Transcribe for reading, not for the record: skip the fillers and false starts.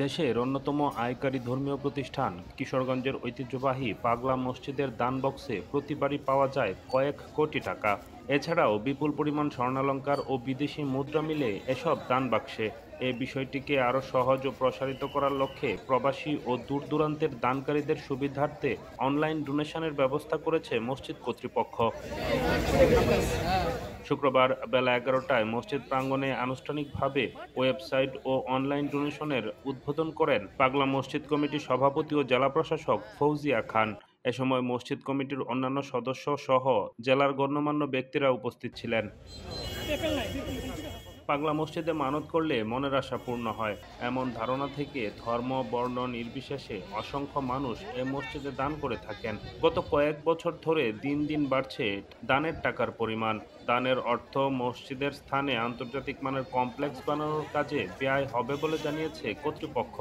দেশের অন্যতম আয়কারী ধর্মীয় প্রতিষ্ঠান কিশোরগঞ্জের ঐতিহ্যবাহী পাগলা মসজিদের দান বক্সে প্রতিবারই পাওয়া যায় কয়েক কোটি টাকা। এছাড়াও বিপুল পরিমাণ স্বর্ণালংকার ও বিদেশি মুদ্রা মিলে এসব দান বাক্সে। এ বিষয়টিকে আরও সহজ ও প্রসারিত করার লক্ষ্যে প্রবাসী ও দূর দূরান্তের দানকারীদের সুবিধার্থে অনলাইন ডোনেশনের ব্যবস্থা করেছে মসজিদ কর্তৃপক্ষ। শুক্রবার বেলা ১১টায় মসজিদ প্রাঙ্গণে আনুষ্ঠানিকভাবে ওয়েবসাইট ও অনলাইন ডোনেশনের উদ্বোধন করেন পাগলা মসজিদ কমিটির সভাপতি ও জেলা প্রশাসক ফৌজিয়া খান। এ সময় মসজিদ কমিটির অন্যান্য সদস্য সহ জেলার গণ্যমান্য ব্যক্তিরা উপস্থিত ছিলেন। পাগলা মসজিদে মানত করলে মনের আশা পূর্ণ হয়, এমন ধারণা থেকে ধর্ম বর্ণ নির্বিশেষে অসংখ্য মানুষ এ মসজিদে দান করে থাকেন। গত কয়েক বছর ধরে দিন দিন বাড়ছে দানের টাকার পরিমাণ। দানের অর্থ মসজিদের স্থানে আন্তর্জাতিক মানের কমপ্লেক্স বানানোর কাজে ব্যয় হবে বলে জানিয়েছে কর্তৃপক্ষ।